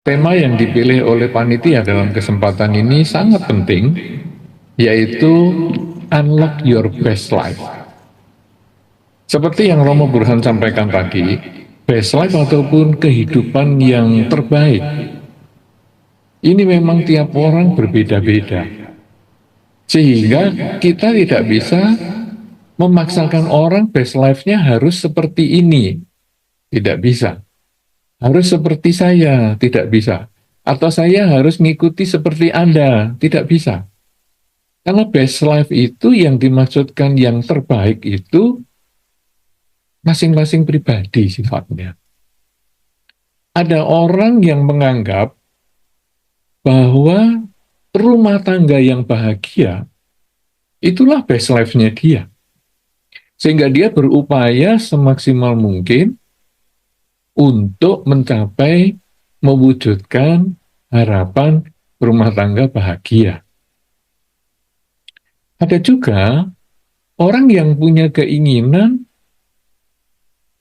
Tema yang dipilih oleh panitia dalam kesempatan ini sangat penting, yaitu Unlock Your Best Life. Seperti yang Romo Burhan sampaikan tadi, best life ataupun kehidupan yang terbaik, ini memang tiap orang berbeda-beda. Sehingga kita tidak bisa memaksakan orang best life-nya harus seperti ini. Tidak bisa. Harus seperti saya, tidak bisa. Atau saya harus mengikuti seperti Anda, tidak bisa. Karena best life itu yang dimaksudkan yang terbaik itu masing-masing pribadi sifatnya. Ada orang yang menganggap bahwa rumah tangga yang bahagia itulah best life-nya dia. Sehingga dia berupaya semaksimal mungkin untuk mencapai, mewujudkan harapan rumah tangga bahagia. Ada juga orang yang punya keinginan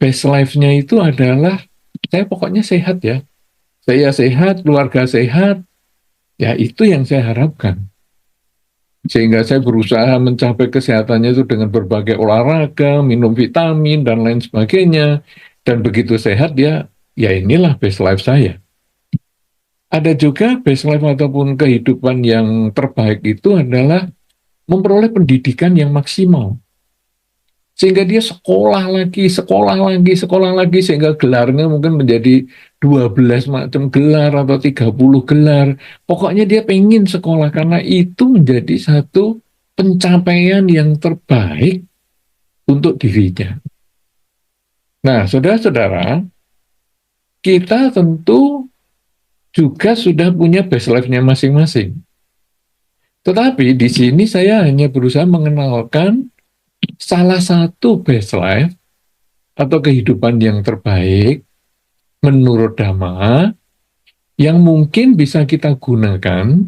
best life-nya itu adalah, saya pokoknya sehat ya. Saya sehat, keluarga sehat, ya itu yang saya harapkan. Sehingga saya berusaha mencapai kesehatannya itu dengan berbagai olahraga, minum vitamin, dan lain sebagainya. Dan begitu sehat ya inilah best life saya. Ada juga best life ataupun kehidupan yang terbaik itu adalah memperoleh pendidikan yang maksimal. Sehingga dia sekolah lagi, sehingga gelarnya mungkin menjadi 12 macam gelar atau 30 gelar. Pokoknya dia pengen sekolah karena itu menjadi satu pencapaian yang terbaik untuk dirinya. Nah, saudara-saudara, kita tentu juga sudah punya best life-nya masing-masing. Tetapi di sini saya hanya berusaha mengenalkan salah satu best life atau kehidupan yang terbaik menurut Dhamma yang mungkin bisa kita gunakan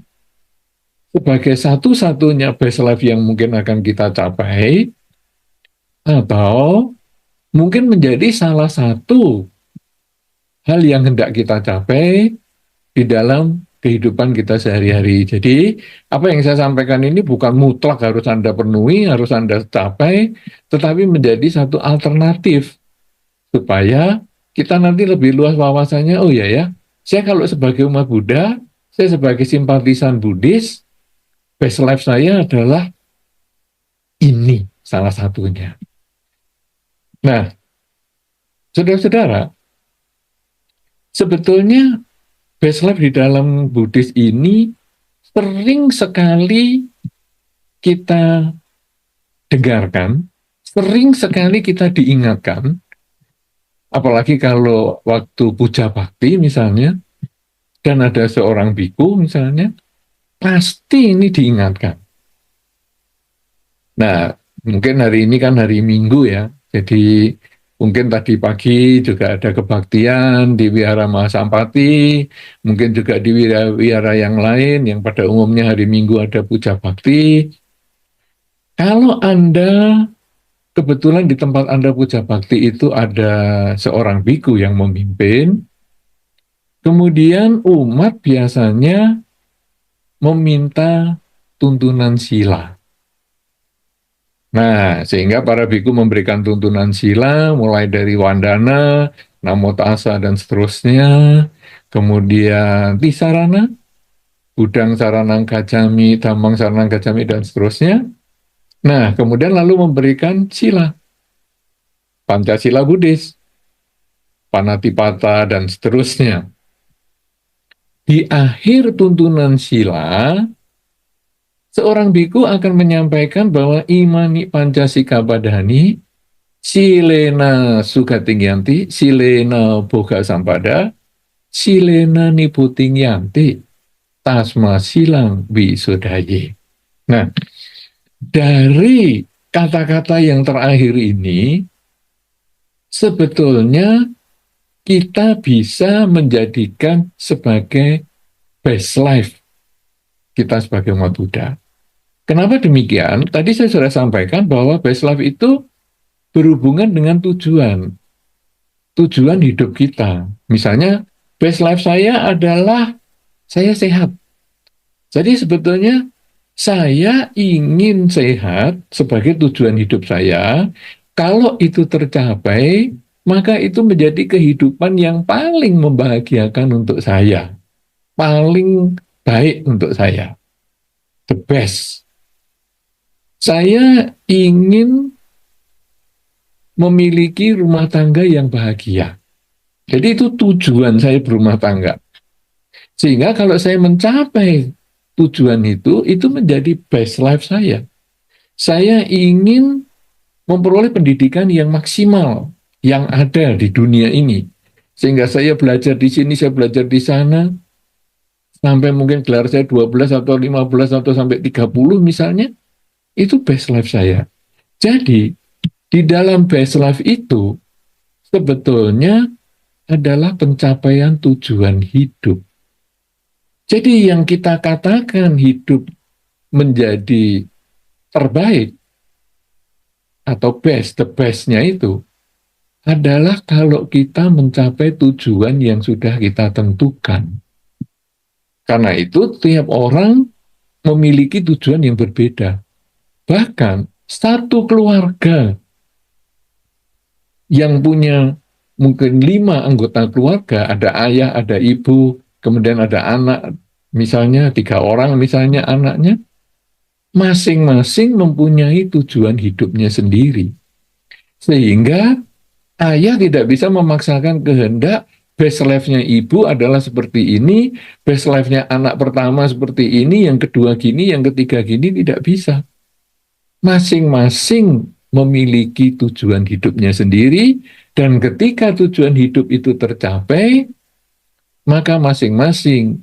sebagai satu-satunya best life yang mungkin akan kita capai, atau mungkin menjadi salah satu hal yang hendak kita capai di dalam kehidupan kita sehari-hari. Jadi, apa yang saya sampaikan ini bukan mutlak harus Anda penuhi, harus Anda capai, tetapi menjadi satu alternatif supaya kita nanti lebih luas wawasannya. Oh ya, saya kalau sebagai umat Buddha, saya sebagai simpatisan Buddhis, best life saya adalah ini salah satunya. Nah, saudara-saudara, sebetulnya best life di dalam Buddhis ini sering sekali kita dengarkan, sering sekali kita diingatkan, apalagi kalau waktu puja bakti misalnya, dan ada seorang biku misalnya, pasti ini diingatkan. Nah, mungkin hari ini kan hari Minggu ya, jadi mungkin tadi pagi juga ada kebaktian di Wihara Mahasampati, mungkin juga di wihara yang lain yang pada umumnya hari Minggu ada puja bakti. Kalau Anda kebetulan di tempat Anda puja bakti itu ada seorang biku yang memimpin, kemudian umat biasanya meminta tuntunan sila. Nah, sehingga para biku memberikan tuntunan sila, mulai dari Wandana, Namo Tassa, dan seterusnya. Kemudian Tisarana, Budang Saranang Gacami, Dhammang Saranang Gacami, dan seterusnya. Nah, kemudian lalu memberikan sila. Pancasila Buddhis, Panatipata, dan seterusnya. Di akhir tuntunan sila, seorang biku akan menyampaikan bahwa imani pancasika padani, silena sugatingyanti, silena boga sampada, silena niputingyanti, tasma silang wisudaye. Nah, dari kata-kata yang terakhir ini, sebetulnya kita bisa menjadikan sebagai best life kita sebagai umat Buddha. Kenapa demikian? Tadi saya sudah sampaikan bahwa best life itu berhubungan dengan tujuan hidup kita. Misalnya, best life saya adalah saya sehat. Jadi sebetulnya saya ingin sehat sebagai tujuan hidup saya. Kalau itu tercapai, maka itu menjadi kehidupan yang paling membahagiakan untuk saya, paling baik untuk saya, the best. Saya ingin memiliki rumah tangga yang bahagia. Jadi itu tujuan saya berumah tangga. Sehingga kalau saya mencapai tujuan itu menjadi best life saya. Saya ingin memperoleh pendidikan yang maksimal yang ada di dunia ini. Sehingga saya belajar di sini, saya belajar di sana, sampai mungkin gelar saya 12 atau 15 atau sampai 30 misalnya, itu best life saya. Jadi, di dalam best life itu, sebetulnya adalah pencapaian tujuan hidup. Jadi yang kita katakan hidup menjadi terbaik atau best, the bestnya itu adalah kalau kita mencapai tujuan yang sudah kita tentukan. Karena itu tiap orang memiliki tujuan yang berbeda. Bahkan satu keluarga yang punya mungkin 5 anggota keluarga, ada ayah, ada ibu, kemudian ada anak, misalnya 3 orang misalnya anaknya, masing-masing mempunyai tujuan hidupnya sendiri. Sehingga ayah tidak bisa memaksakan kehendak best life-nya ibu adalah seperti ini, best life-nya anak pertama seperti ini, yang kedua gini, yang ketiga gini, tidak bisa. Masing-masing memiliki tujuan hidupnya sendiri, dan ketika tujuan hidup itu tercapai, maka masing-masing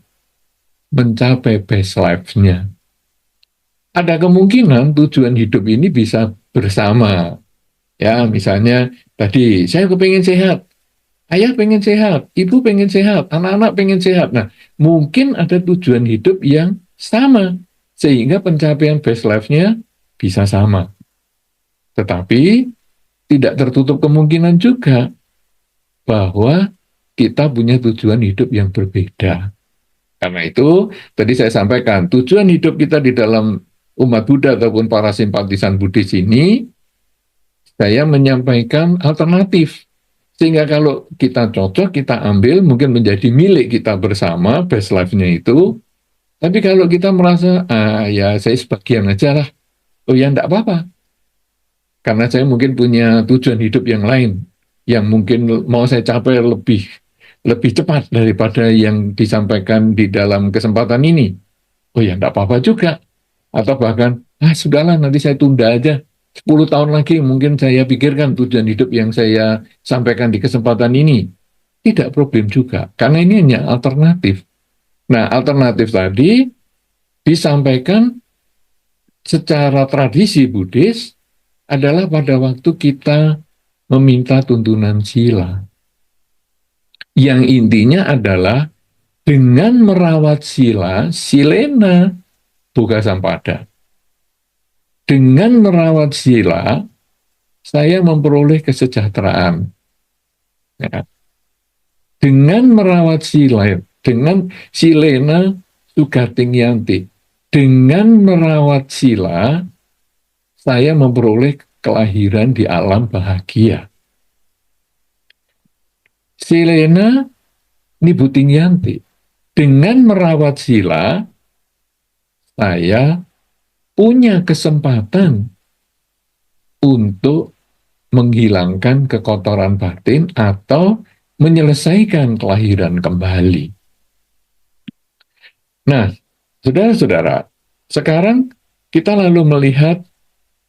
mencapai best life-nya. Ada kemungkinan tujuan hidup ini bisa bersama. Ya, misalnya tadi saya kepengen sehat, ayah pengen sehat, ibu pengen sehat, anak-anak pengen sehat. Nah, mungkin ada tujuan hidup yang sama, sehingga pencapaian best life-nya bisa sama. Tetapi tidak tertutup kemungkinan juga bahwa kita punya tujuan hidup yang berbeda. Karena itu, tadi saya sampaikan, tujuan hidup kita di dalam umat Buddha ataupun para simpatisan Buddhis ini, saya menyampaikan alternatif. Sehingga kalau kita cocok, kita ambil, mungkin menjadi milik kita bersama, best life-nya itu. Tapi kalau kita merasa, ya saya sebagian aja lah, oh ya enggak apa-apa. Karena saya mungkin punya tujuan hidup yang lain, yang mungkin mau saya capai lebih cepat daripada yang disampaikan di dalam kesempatan ini. Oh ya enggak apa-apa juga. Atau bahkan, sudahlah nanti saya tunda aja. 10 tahun lagi mungkin saya pikirkan tujuan hidup yang saya sampaikan di kesempatan ini. Tidak problem juga, karena ini hanya alternatif. Nah, alternatif tadi disampaikan secara tradisi Buddhis adalah pada waktu kita meminta tuntunan sila. Yang intinya adalah dengan merawat sila, silena buka sampada. Dengan merawat sila, saya memperoleh kesejahteraan. Ya. Dengan merawat sila, dengan silena sugating yanti. Dengan merawat sila, saya memperoleh kelahiran di alam bahagia. Silena nibuting yanti. Dengan merawat sila, saya punya kesempatan untuk menghilangkan kekotoran batin atau menyelesaikan kelahiran kembali. Nah, saudara-saudara, sekarang kita lalu melihat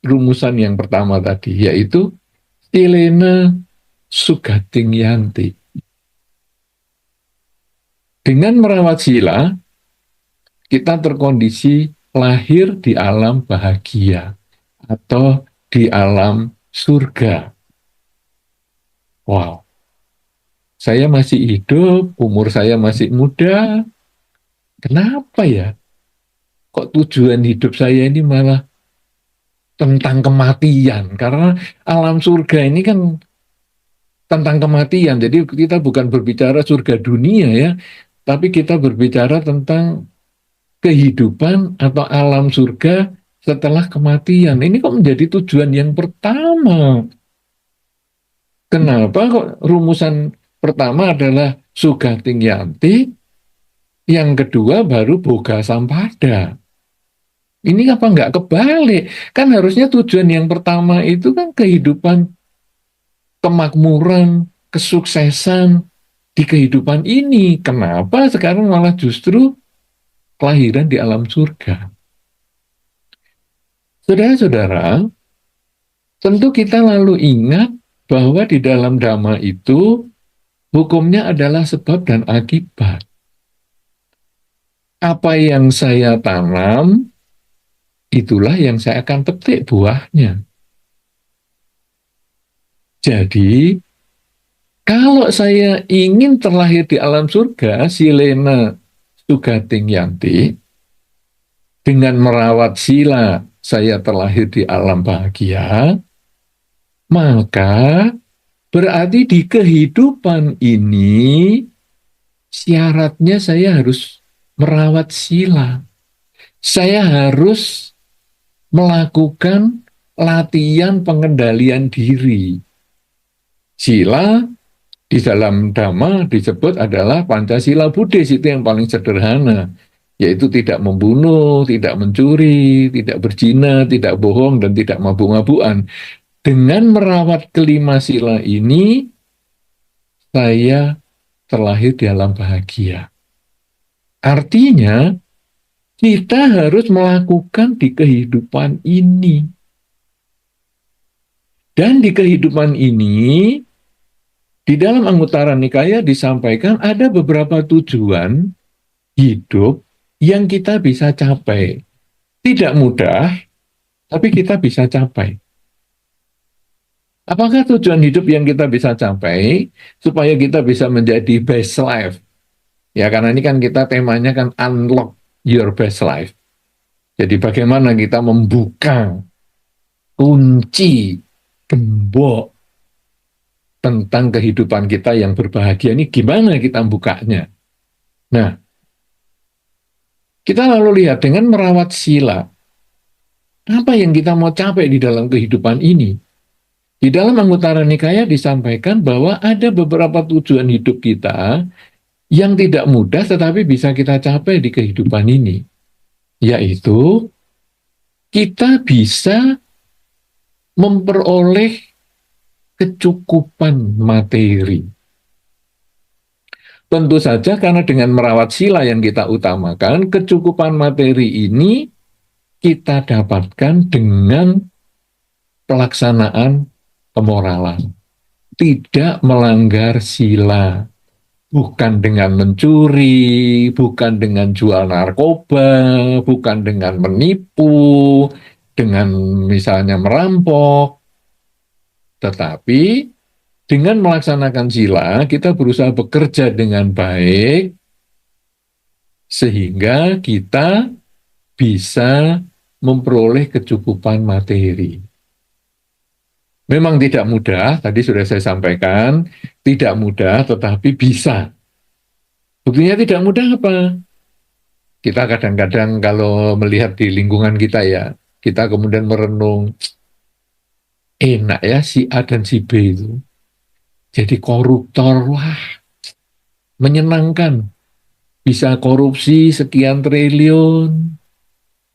rumusan yang pertama tadi, yaitu silena sugating yanti. Dengan merawat sila, kita terkondisi lahir di alam bahagia atau di alam surga. Wow, saya masih hidup, umur saya masih muda. Kenapa ya? Kok tujuan hidup saya ini malah tentang kematian. Karena alam surga ini kan tentang kematian. Jadi kita bukan berbicara surga dunia ya, tapi kita berbicara tentang kehidupan atau alam surga setelah kematian. Ini kok menjadi tujuan yang pertama. Kenapa kok rumusan pertama adalah Sugating Yanti, yang kedua baru Boga Sampada. Ini apa nggak kebalik? Kan harusnya tujuan yang pertama itu kan kehidupan, kemakmuran, kesuksesan di kehidupan ini. Kenapa sekarang malah justru kelahiran di alam surga? Saudara-saudara, tentu kita lalu ingat bahwa di dalam Dhamma itu hukumnya adalah sebab dan akibat. Apa yang saya tanam, itulah yang saya akan petik buahnya. Jadi, kalau saya ingin terlahir di alam surga, silena Sugating Yanti, dengan merawat sila saya terlahir di alam bahagia, maka berarti di kehidupan ini syaratnya saya harus merawat sila. Saya harus melakukan latihan pengendalian diri. Sila di dalam Dhamma disebut adalah Pancasila Buddhis, itu yang paling sederhana, yaitu tidak membunuh, tidak mencuri, tidak berzina, tidak bohong, dan tidak mabuk-mabukan. Dengan merawat kelima sila ini, saya terlahir di alam bahagia. Artinya, kita harus melakukan di kehidupan ini. Dan di kehidupan ini, di dalam Anguttara Nikaya disampaikan ada beberapa tujuan hidup yang kita bisa capai. Tidak mudah, tapi kita bisa capai. Apakah tujuan hidup yang kita bisa capai supaya kita bisa menjadi best life? Ya, karena ini kan kita temanya kan unlock your best life. Jadi bagaimana kita membuka kunci gembok tentang kehidupan kita yang berbahagia ini, gimana kita bukanya? Nah, kita lalu lihat dengan merawat sila, apa yang kita mau capai di dalam kehidupan ini? Di dalam Anguttara Nikaya disampaikan bahwa ada beberapa tujuan hidup kita yang tidak mudah tetapi bisa kita capai di kehidupan ini. Yaitu, kita bisa memperoleh kecukupan materi. Tentu saja karena dengan merawat sila yang kita utamakan, kecukupan materi ini kita dapatkan dengan pelaksanaan kemoralan. Tidak melanggar sila. Bukan dengan mencuri, bukan dengan jual narkoba, bukan dengan menipu, dengan misalnya merampok. Tetapi dengan melaksanakan sila, kita berusaha bekerja dengan baik, sehingga kita bisa memperoleh kecukupan materi. Memang tidak mudah, tadi sudah saya sampaikan, tidak mudah tetapi bisa. Buktinya tidak mudah apa? Kita kadang-kadang kalau melihat di lingkungan kita ya, kita kemudian merenung, enak ya si A dan si B itu. Jadi koruptor, wah menyenangkan. Bisa korupsi sekian triliun,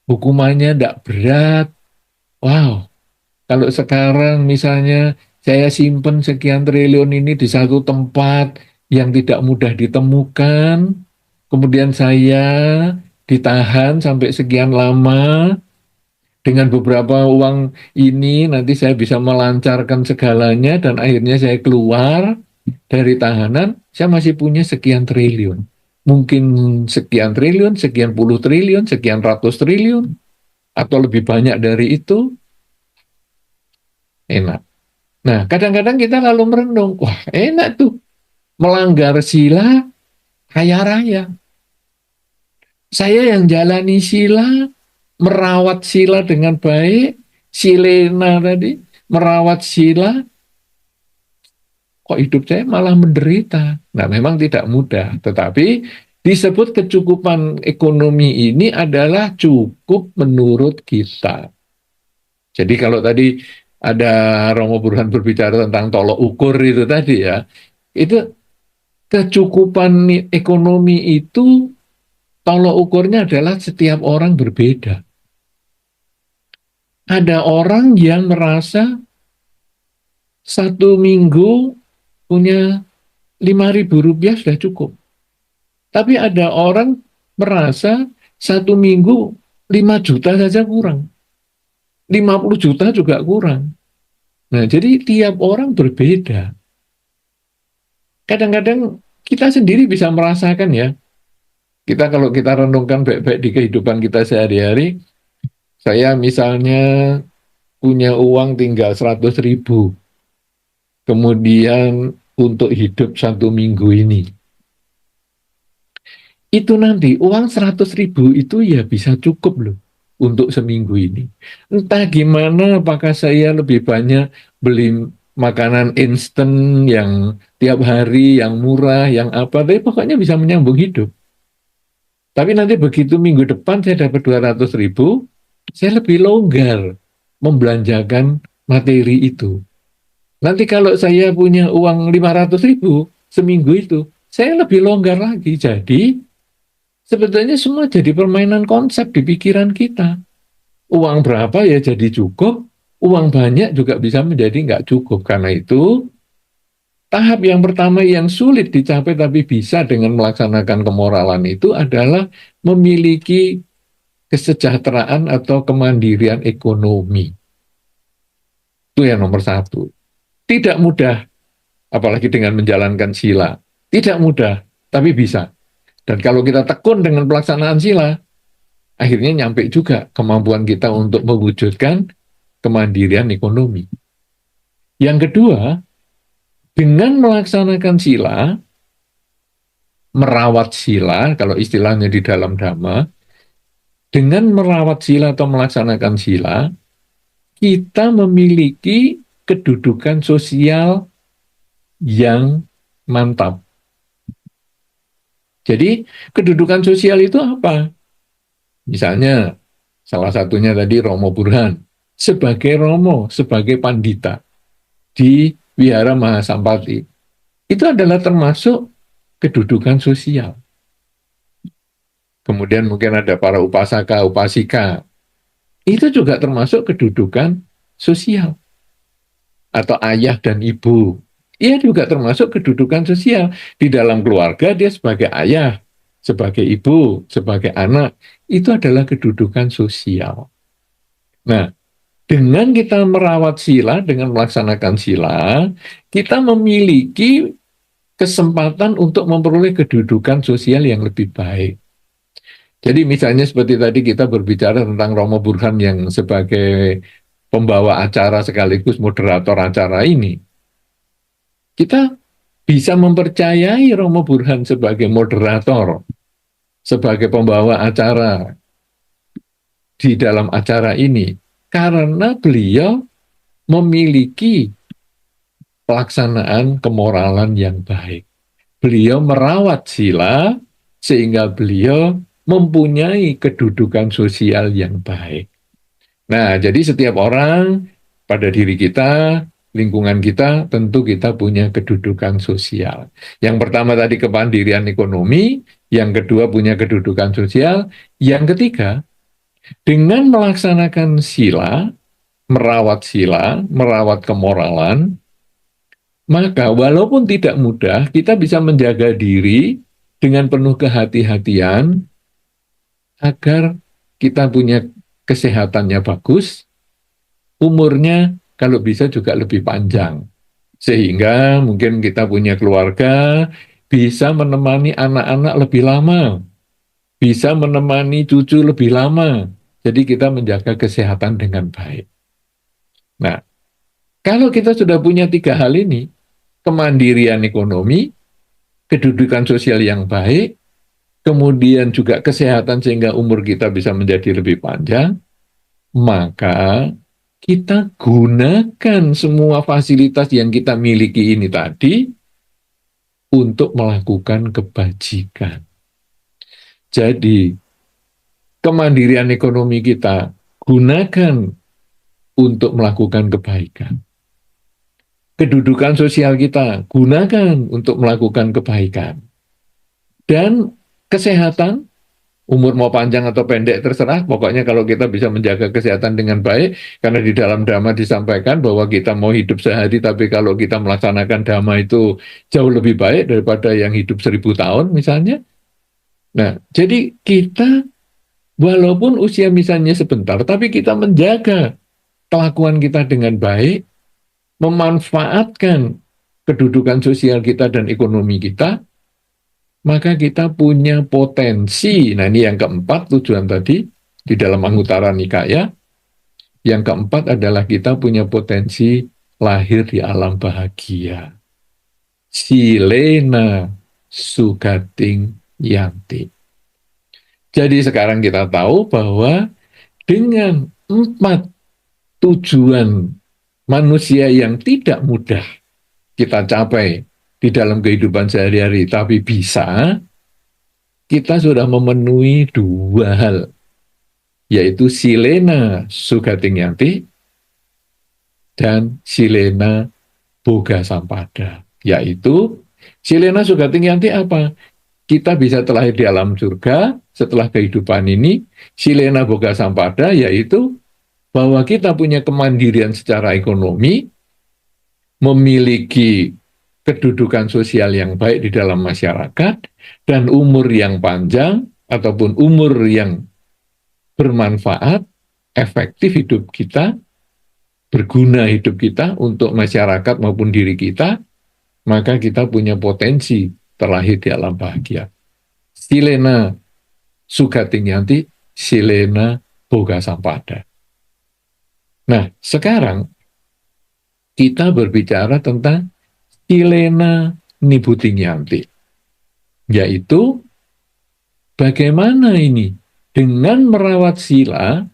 hukumannya tidak berat. Wow, kalau sekarang misalnya saya simpen sekian triliun ini di satu tempat yang tidak mudah ditemukan, kemudian saya ditahan sampai sekian lama, dengan beberapa uang ini nanti saya bisa melancarkan segalanya dan akhirnya saya keluar dari tahanan, saya masih punya sekian triliun. Mungkin sekian triliun, sekian puluh triliun, sekian ratus triliun, atau lebih banyak dari itu, enak. Nah, kadang-kadang kita lalu merenung, wah enak tuh, melanggar sila, kaya raya. Saya yang jalani sila, merawat sila dengan baik, si Lena tadi, merawat Sila, kok hidup saya malah menderita. Nah, memang tidak mudah, tetapi disebut kecukupan ekonomi ini adalah cukup menurut kita. Jadi kalau tadi ada Romo Burhan berbicara tentang tolok ukur itu tadi ya, itu kecukupan ekonomi itu tolok ukurnya adalah setiap orang berbeda. Ada orang yang merasa 1 minggu punya 5.000 rupiah sudah cukup. Tapi ada orang merasa 1 minggu 5 juta saja kurang. 50 juta juga kurang. Nah, jadi tiap orang berbeda. Kadang-kadang kita sendiri bisa merasakan ya. Kalau kita renungkan baik-baik di kehidupan kita sehari-hari, saya misalnya punya uang tinggal 100.000. Kemudian untuk hidup 1 minggu ini. Itu nanti uang 100.000 itu ya bisa cukup loh untuk seminggu ini. Entah gimana, apakah saya lebih banyak beli makanan instan yang tiap hari, yang murah, yang apa, tapi pokoknya bisa menyambung hidup. Tapi nanti begitu minggu depan saya dapat 200.000, saya lebih longgar membelanjakan materi itu. Nanti kalau saya punya uang 500.000 seminggu itu, saya lebih longgar lagi. Jadi sebetulnya semua jadi permainan konsep di pikiran kita. Uang berapa ya jadi cukup, uang banyak juga bisa menjadi nggak cukup. Karena itu, tahap yang pertama yang sulit dicapai tapi bisa dengan melaksanakan kemoralan itu adalah memiliki kesejahteraan atau kemandirian ekonomi. Itu yang nomor satu. Tidak mudah, apalagi dengan menjalankan sila. Tidak mudah, tapi bisa. Dan kalau kita tekun dengan pelaksanaan sila, akhirnya nyampe juga kemampuan kita untuk mewujudkan kemandirian ekonomi. Yang kedua, dengan melaksanakan sila, merawat sila, kalau istilahnya di dalam Dhamma, dengan merawat sila atau melaksanakan sila, kita memiliki kedudukan sosial yang mantap. Jadi, kedudukan sosial itu apa? Misalnya, salah satunya tadi Romo Burhan, sebagai Romo, sebagai Pandita di Wihara Mahasampati. Itu adalah termasuk kedudukan sosial. Kemudian mungkin ada para upasaka, upasika. Itu juga termasuk kedudukan sosial. Atau ayah dan ibu. Ia juga termasuk kedudukan sosial. Di dalam keluarga dia sebagai ayah, sebagai ibu, sebagai anak. Itu adalah kedudukan sosial. Nah, dengan kita merawat sila, dengan melaksanakan sila, kita memiliki kesempatan untuk memperoleh kedudukan sosial yang lebih baik. Jadi misalnya seperti tadi kita berbicara tentang Romo Burhan yang sebagai pembawa acara sekaligus moderator acara ini. Kita bisa mempercayai Romo Burhan sebagai moderator, sebagai pembawa acara di dalam acara ini, karena beliau memiliki pelaksanaan kemoralan yang baik. Beliau merawat sila sehingga beliau mempunyai kedudukan sosial yang baik. Nah, jadi setiap orang pada diri kita, lingkungan kita, tentu kita punya kedudukan sosial. Yang pertama tadi kemandirian ekonomi, yang kedua punya kedudukan sosial, yang ketiga dengan melaksanakan sila, merawat kemoralan, maka walaupun tidak mudah, kita bisa menjaga diri dengan penuh kehati-hatian agar kita punya kesehatannya bagus, umurnya kalau bisa juga lebih panjang. Sehingga mungkin kita punya keluarga, bisa menemani anak-anak lebih lama, bisa menemani cucu lebih lama. Jadi kita menjaga kesehatan dengan baik. Nah, kalau kita sudah punya 3 hal ini, kemandirian ekonomi, kedudukan sosial yang baik, kemudian juga kesehatan sehingga umur kita bisa menjadi lebih panjang, maka kita gunakan semua fasilitas yang kita miliki ini tadi untuk melakukan kebajikan. Jadi, kemandirian ekonomi kita gunakan untuk melakukan kebaikan. Kedudukan sosial kita gunakan untuk melakukan kebaikan. Dan kesehatan, umur mau panjang atau pendek terserah, pokoknya kalau kita bisa menjaga kesehatan dengan baik, karena di dalam Dhamma disampaikan bahwa kita mau hidup sehari, tapi kalau kita melaksanakan Dhamma itu jauh lebih baik daripada yang hidup 1000 tahun misalnya. Nah, jadi kita walaupun usia misalnya sebentar, tapi kita menjaga kelakuan kita dengan baik, memanfaatkan kedudukan sosial kita dan ekonomi kita, maka kita punya potensi. Nah, ini yang keempat tujuan tadi di dalam Anguttara Nikaya. Yang keempat adalah kita punya potensi lahir di alam bahagia. Silena sugating yanti. Jadi sekarang kita tahu bahwa dengan 4 tujuan manusia yang tidak mudah kita capai di dalam kehidupan sehari-hari, tapi bisa, kita sudah memenuhi 2 hal, yaitu silena sugating yanti dan silena boga sampada. Yaitu silena sugating yanti apa? Kita bisa terlahir di alam surga setelah kehidupan ini. Silena boga sampada yaitu bahwa kita punya kemandirian secara ekonomi, memiliki kedudukan sosial yang baik di dalam masyarakat, dan umur yang panjang ataupun umur yang bermanfaat, efektif hidup kita, berguna hidup kita untuk masyarakat maupun diri kita, maka kita punya potensi terlahir di alam bahagia. Silena sugating yanti, silena boga sampada. Nah, sekarang kita berbicara tentang silena nibbutting yanti, yaitu bagaimana ini dengan merawat sila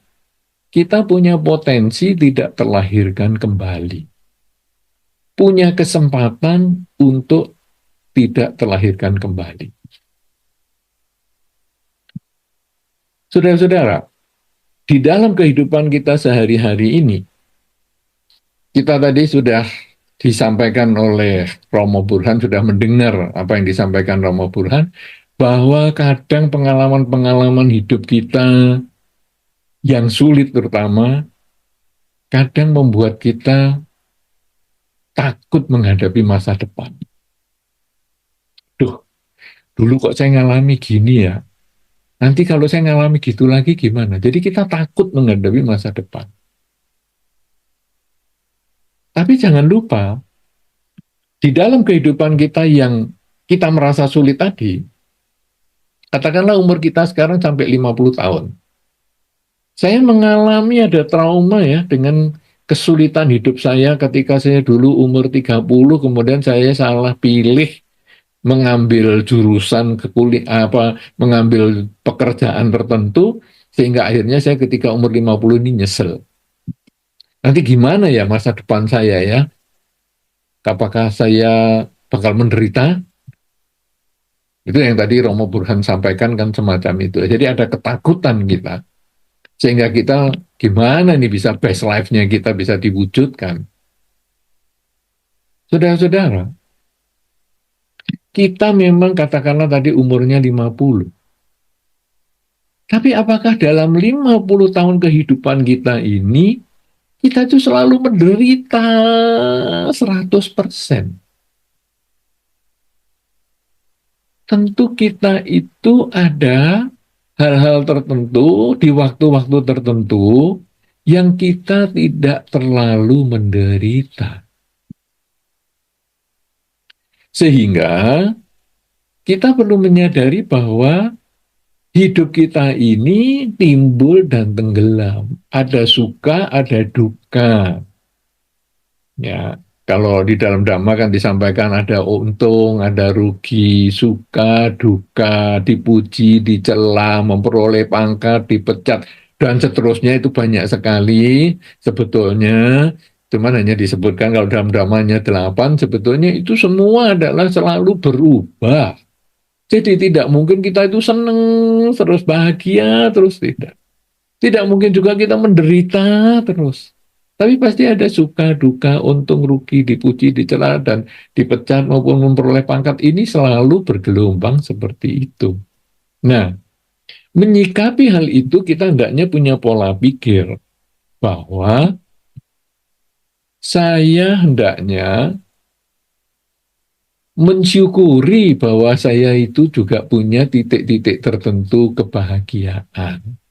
kita punya potensi tidak terlahirkan kembali, punya kesempatan untuk tidak terlahirkan kembali. Saudara-saudara, di dalam kehidupan kita sehari-hari ini, kita tadi sudah disampaikan oleh Romo Burhan, sudah mendengar apa yang disampaikan Romo Burhan, bahwa kadang pengalaman-pengalaman hidup kita yang sulit terutama, kadang membuat kita takut menghadapi masa depan. Duh, dulu kok saya ngalami gini ya, nanti kalau saya ngalami gitu lagi gimana? Jadi kita takut menghadapi masa depan. Tapi jangan lupa, di dalam kehidupan kita yang kita merasa sulit tadi, katakanlah umur kita sekarang sampai 50 tahun. Saya mengalami ada trauma ya dengan kesulitan hidup saya ketika saya dulu umur 30, kemudian saya salah pilih mengambil jurusan mengambil pekerjaan tertentu, sehingga akhirnya saya ketika umur 50 ini nyesel. Nanti gimana ya masa depan saya ya? Apakah saya bakal menderita? Itu yang tadi Romo Burhan sampaikan kan semacam itu. Jadi ada ketakutan kita. Sehingga kita gimana nih bisa best life-nya kita bisa diwujudkan. Saudara-saudara, kita memang katakanlah tadi umurnya 50. Tapi apakah dalam 50 tahun kehidupan kita ini, kita itu selalu menderita 100%? Tentu kita itu ada hal-hal tertentu di waktu-waktu tertentu yang kita tidak terlalu menderita. Sehingga kita perlu menyadari bahwa hidup kita ini timbul dan tenggelam. Ada suka, ada duka. Ya, kalau di dalam Dhamma kan disampaikan ada untung, ada rugi, suka, duka, dipuji, dicela, memperoleh pangkat, dipecat. Dan seterusnya itu banyak sekali sebetulnya, cuman hanya disebutkan kalau dalam dramanya 8, sebetulnya itu semua adalah selalu berubah. Jadi tidak mungkin kita itu seneng, terus bahagia, terus tidak. Tidak mungkin juga kita menderita terus. Tapi pasti ada suka, duka, untung, rugi, dipuji, dicela, dan dipecat maupun memperoleh pangkat. Ini selalu bergelombang seperti itu. Nah, menyikapi hal itu kita hendaknya punya pola pikir bahwa saya hendaknya mensyukuri bahwa saya itu juga punya titik-titik tertentu kebahagiaan.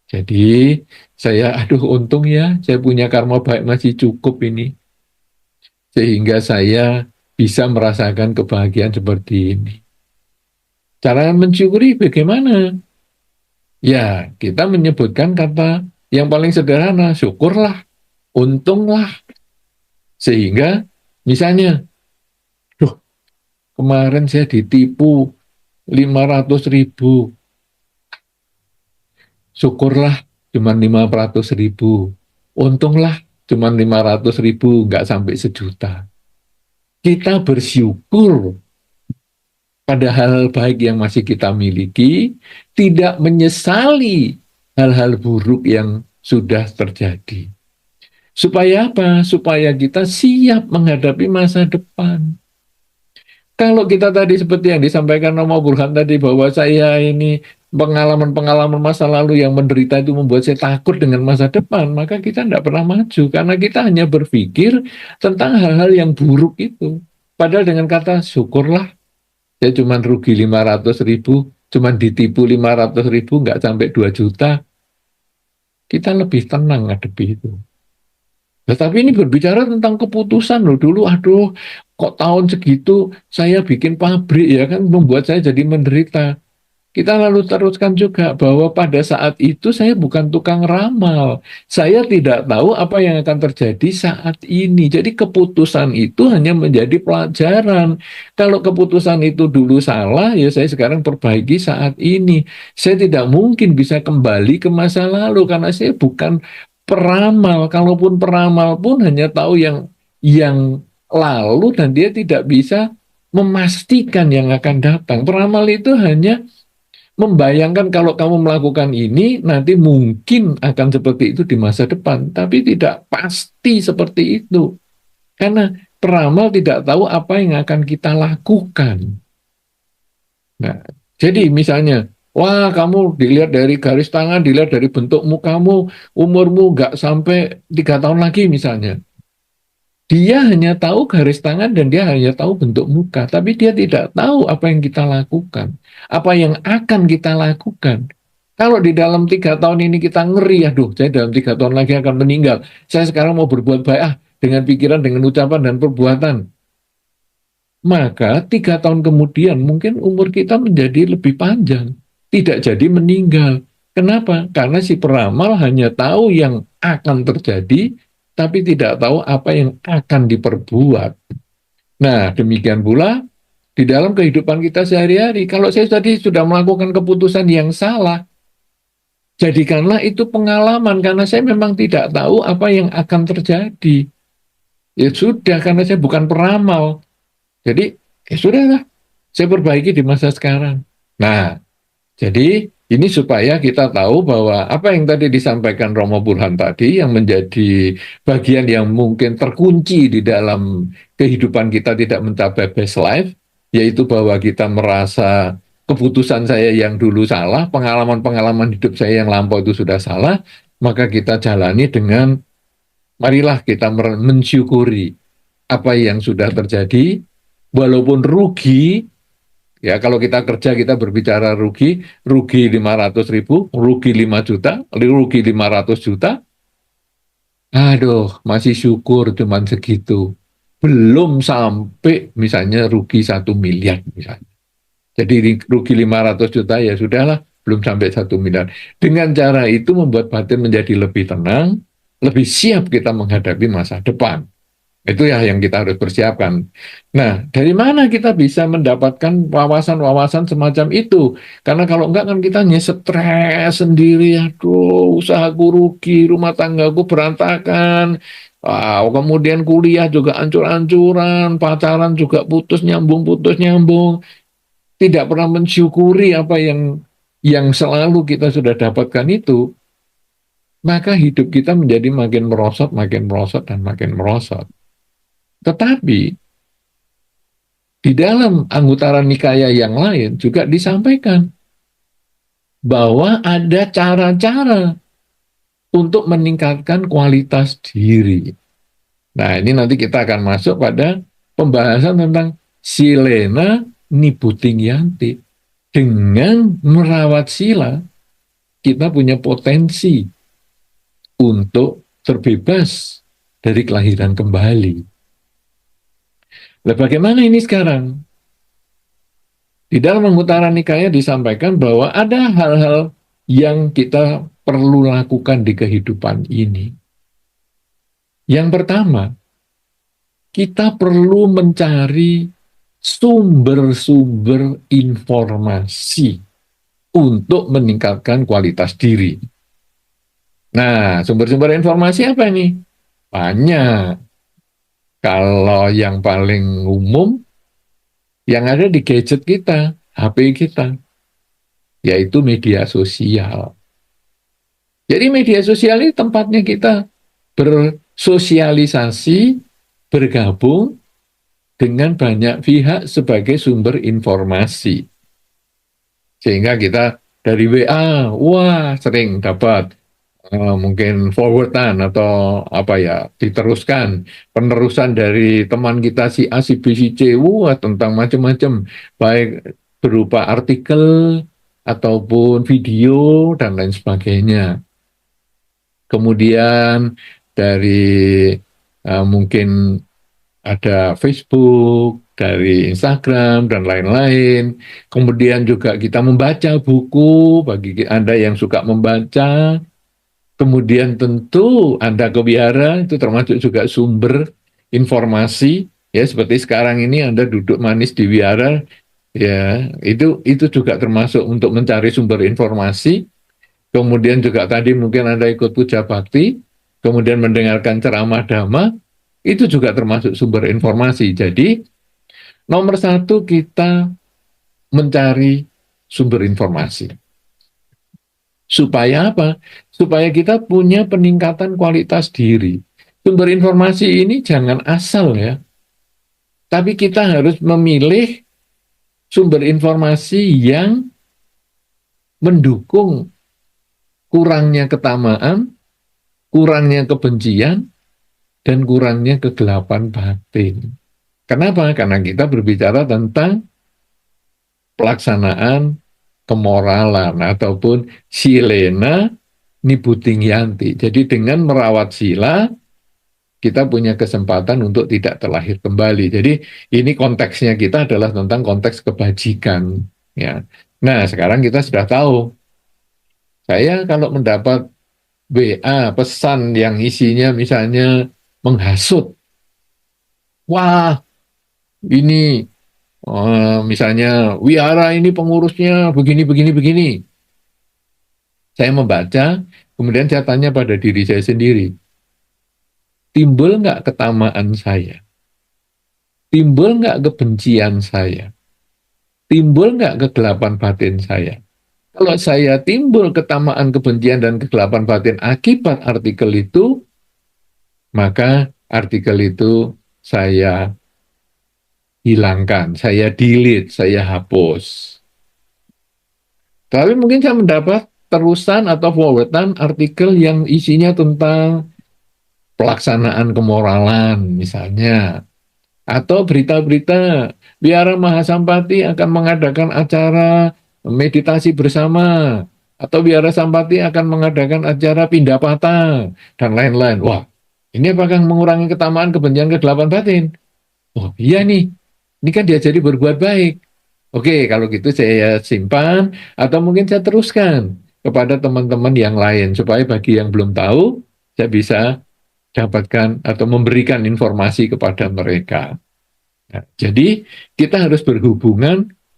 Jadi saya, aduh untung ya, saya punya karma baik masih cukup ini. Sehingga saya bisa merasakan kebahagiaan seperti ini. Cara mensyukuri bagaimana? Ya, kita menyebutkan kata yang paling sederhana, syukurlah, untunglah. Sehingga misalnya, duh, kemarin saya ditipu 500.000, syukurlah cuma 500.000, untunglah cuma 500.000, nggak sampai 1 juta. Kita bersyukur pada hal baik yang masih kita miliki, tidak menyesali hal-hal buruk yang sudah terjadi. Supaya apa? Supaya kita siap menghadapi masa depan. Kalau kita tadi seperti yang disampaikan Romo Burhan tadi, bahwa saya ini pengalaman-pengalaman masa lalu yang menderita itu membuat saya takut dengan masa depan, maka kita tidak pernah maju, karena kita hanya berpikir tentang hal-hal yang buruk itu. Padahal dengan kata syukurlah, saya cuma rugi 500.000, cuma ditipu 500.000, nggak sampai 2 juta, kita lebih tenang ngadepi itu. Tetapi ini berbicara tentang keputusan loh. Dulu aduh kok tahun segitu saya bikin pabrik ya kan, membuat saya jadi menderita. Kita lalu teruskan juga bahwa pada saat itu saya bukan tukang ramal. Saya tidak tahu apa yang akan terjadi saat ini. Jadi keputusan itu hanya menjadi pelajaran. Kalau keputusan itu dulu salah, ya saya sekarang perbaiki saat ini. Saya tidak mungkin bisa kembali ke masa lalu karena saya bukan peramal. Kalaupun peramal pun hanya tahu yang lalu dan dia tidak bisa memastikan yang akan datang. Peramal itu hanya membayangkan kalau kamu melakukan ini, nanti mungkin akan seperti itu di masa depan. Tapi tidak pasti seperti itu. Karena peramal tidak tahu apa yang akan kita lakukan. Nah, jadi misalnya, wah kamu dilihat dari garis tangan, dilihat dari bentuk mukamu, umurmu nggak sampai 3 tahun lagi misalnya. Dia hanya tahu garis tangan dan dia hanya tahu bentuk muka, tapi dia tidak tahu apa yang kita lakukan, apa yang akan kita lakukan. Kalau di dalam 3 tahun ini kita ngeri, aduh, saya dalam 3 tahun lagi akan meninggal. Saya sekarang mau berbuat baik, dengan pikiran, dengan ucapan dan perbuatan. Maka 3 tahun kemudian mungkin umur kita menjadi lebih panjang, tidak jadi meninggal. Kenapa? Karena si peramal hanya tahu yang akan terjadi, tapi tidak tahu apa yang akan diperbuat. Nah, demikian pula di dalam kehidupan kita sehari-hari. Kalau saya tadi sudah melakukan keputusan yang salah, jadikanlah itu pengalaman, karena saya memang tidak tahu apa yang akan terjadi. Ya sudah, karena saya bukan peramal. Jadi, ya sudahlah, saya perbaiki di masa sekarang. Nah, jadi ini supaya kita tahu bahwa apa yang tadi disampaikan Romo Burhan tadi, yang menjadi bagian yang mungkin terkunci di dalam kehidupan kita tidak mencapai best life, yaitu bahwa kita merasa keputusan saya yang dulu salah, pengalaman-pengalaman hidup saya yang lampau itu sudah salah, maka kita jalani dengan, marilah kita mensyukuri apa yang sudah terjadi, walaupun rugi. Ya, kalau kita kerja kita berbicara rugi, rugi 500.000, rugi 5 juta, rugi 500 juta, aduh, masih syukur cuman segitu. Belum sampai misalnya rugi 1 miliar misalnya. Jadi rugi 500 juta ya sudahlah, belum sampai 1 miliar. Dengan cara itu membuat batin menjadi lebih tenang, lebih siap kita menghadapi masa depan. Itu ya yang kita harus persiapkan. Nah, dari mana kita bisa mendapatkan wawasan-wawasan semacam itu? Karena kalau enggak kan kita hanya stres sendiri, aduh, usahaku rugi, rumah tanggaku berantakan, kemudian kuliah juga ancur-ancuran, pacaran juga putus nyambung, tidak pernah mensyukuri apa yang selalu kita sudah dapatkan itu, maka hidup kita menjadi makin merosot dan makin merosot. Tetapi di dalam anggota Nikaya yang lain juga disampaikan bahwa ada cara-cara untuk meningkatkan kualitas diri. Nah, ini nanti kita akan masuk pada pembahasan tentang Silena Nibutingyanti. Dengan merawat sila, kita punya potensi untuk terbebas dari kelahiran kembali. Nah, bagaimana ini sekarang? Di dalam Anguttara Nikaya disampaikan bahwa ada hal-hal yang kita perlu lakukan di kehidupan ini. Yang pertama, kita perlu mencari sumber-sumber informasi untuk meningkatkan kualitas diri. Nah, sumber-sumber informasi apa ini? Banyak. Kalau yang paling umum, yang ada di gadget kita, HP kita, yaitu media sosial. Jadi media sosial ini tempatnya kita bersosialisasi, bergabung dengan banyak pihak sebagai sumber informasi. Sehingga kita dari WA, wah sering dapat mungkin forwardan atau apa ya, diteruskan penerusan dari teman kita si A, si B, si C, wah tentang macam-macam, baik berupa artikel ataupun video dan lain sebagainya. Kemudian dari mungkin ada Facebook, dari Instagram, dan lain-lain. Kemudian juga kita membaca buku, bagi Anda yang suka membaca. Kemudian tentu Anda ke wihara, itu termasuk juga sumber informasi. Ya, seperti sekarang ini Anda duduk manis di wihara, ya itu juga termasuk untuk mencari sumber informasi. Kemudian juga tadi mungkin Anda ikut puja bakti, kemudian mendengarkan ceramah dhamma, itu juga termasuk sumber informasi. Jadi, nomor satu kita mencari sumber informasi. Supaya apa? Supaya kita punya peningkatan kualitas diri. Sumber informasi ini jangan asal ya, tapi kita harus memilih sumber informasi yang mendukung kurangnya ketamaan, kurangnya kebencian, dan kurangnya kegelapan batin. Kenapa? Karena kita berbicara tentang pelaksanaan kemoralan ataupun silena nibutingyanti. Jadi dengan merawat sila, kita punya kesempatan untuk tidak terlahir kembali. Jadi ini konteksnya kita adalah tentang konteks kebajikan. Ya. Nah, sekarang kita sudah tahu. Saya kalau mendapat WA pesan yang isinya misalnya menghasut, wah ini misalnya wihara ini pengurusnya begini begini begini. Saya membaca, kemudian saya tanya pada diri saya sendiri, timbul nggak ketamaan saya? Timbul nggak kebencian saya? Timbul nggak kegelapan batin saya? Kalau saya timbul ketamaan, kebencian, dan kegelapan batin akibat artikel itu, maka artikel itu saya hilangkan, saya delete, saya hapus. Tapi mungkin saya mendapat terusan atau forwardan artikel yang isinya tentang pelaksanaan kemoralan misalnya. Atau berita-berita, Wihara Mahasampati akan mengadakan acara meditasi bersama. Atau Wihara Sampati akan mengadakan acara pindah patah, dan lain-lain. Wah, ini apakah mengurangi ketamaan, kebencian, kegelapan batin? Oh iya nih, ini kan diajari berbuat baik. Oke, kalau gitu saya simpan, atau mungkin saya teruskan kepada teman-teman yang lain, supaya bagi yang belum tahu, saya bisa dapatkan atau memberikan informasi kepada mereka. Nah, jadi kita harus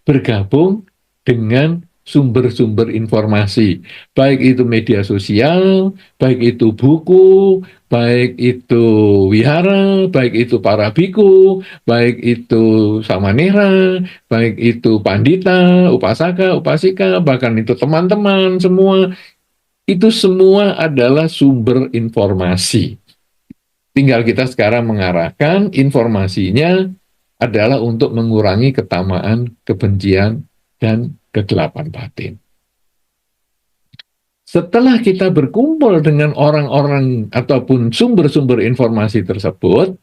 bergabung dengan sumber-sumber informasi, baik itu media sosial, baik itu buku, baik itu wihara, baik itu para biku, baik itu samanera, baik itu pandita, upasaka, upasika, bahkan itu teman-teman semua, itu semua adalah sumber informasi. Tinggal kita sekarang mengarahkan informasinya adalah untuk mengurangi ketamaan, kebencian, dan kegelapan batin. Setelah kita berkumpul dengan orang-orang ataupun sumber-sumber informasi tersebut,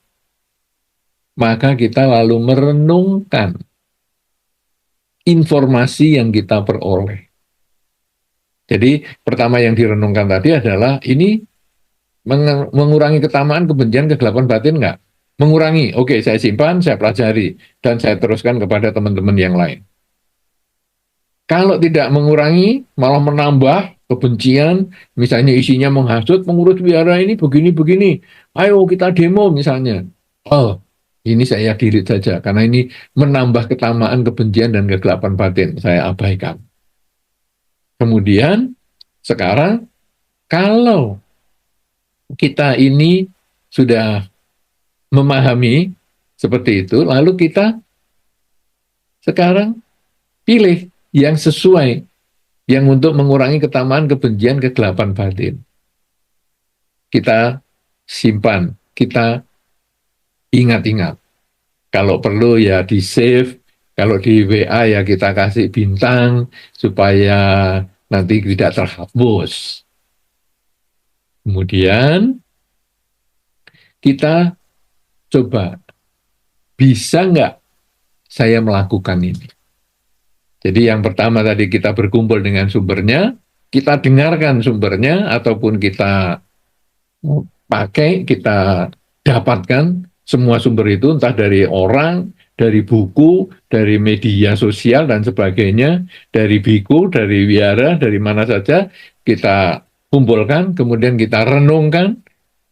maka kita lalu merenungkan informasi yang kita peroleh. Jadi pertama yang direnungkan tadi adalah ini mengurangi ketamaan, kebencian, kegelapan batin nggak? Mengurangi, oke, saya simpan, saya pelajari, dan saya teruskan kepada teman-teman yang lain. Kalau tidak mengurangi, malah menambah kebencian, misalnya isinya menghasut, pengurus wihara ini begini-begini, ayo kita demo misalnya. Oh, ini saya delete saja, karena ini menambah ketamaan, kebencian, dan kegelapan batin, saya abaikan. Kemudian, sekarang, kalau kita ini sudah memahami seperti itu, lalu kita sekarang pilih yang sesuai, yang untuk mengurangi ketamaan, kebencian, kegelapan batin. Kita simpan, kita ingat-ingat. Kalau perlu ya di save, kalau di WA ya kita kasih bintang supaya nanti tidak terhapus. Kemudian kita coba, bisa nggak saya melakukan ini? Jadi yang pertama tadi kita berkumpul dengan sumbernya, kita dengarkan sumbernya, ataupun kita pakai, kita dapatkan semua sumber itu, entah dari orang, dari buku, dari media sosial, dan sebagainya, dari biku, dari wihara, dari mana saja, kita kumpulkan, kemudian kita renungkan,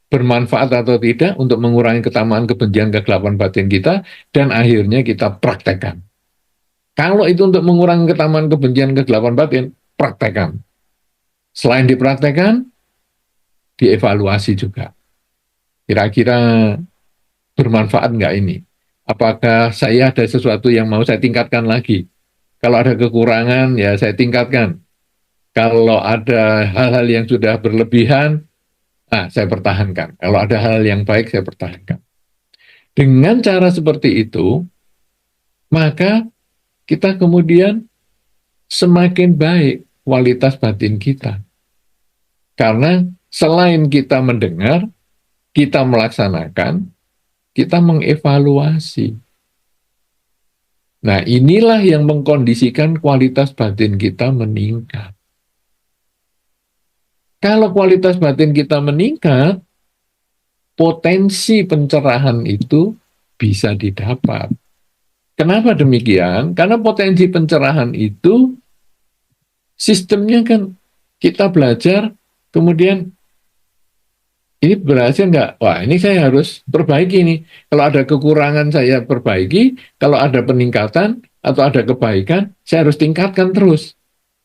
bermanfaat atau tidak untuk mengurangi ketamaan, kebencian, kegelapan batin kita, dan akhirnya kita praktekkan. Kalau itu untuk mengurangi ketamaan, kebencian, kegelapan batin, praktekkan. Selain dipraktekkan, dievaluasi juga. Kira-kira bermanfaat nggak ini? Apakah saya ada sesuatu yang mau saya tingkatkan lagi? Kalau ada kekurangan, ya saya tingkatkan. Kalau ada hal-hal yang sudah berlebihan, saya pertahankan. Kalau ada hal yang baik, saya pertahankan. Dengan cara seperti itu, maka kita kemudian semakin baik kualitas batin kita. Karena selain kita mendengar, kita melaksanakan, kita mengevaluasi. Nah, inilah yang mengkondisikan kualitas batin kita meningkat. Kalau kualitas batin kita meningkat, potensi pencerahan itu bisa didapat. Kenapa demikian? Karena potensi pencerahan itu sistemnya kan kita belajar, kemudian ini berhasil nggak? Wah, ini saya harus perbaiki nih. Kalau ada kekurangan saya perbaiki, kalau ada peningkatan atau ada kebaikan, saya harus tingkatkan terus.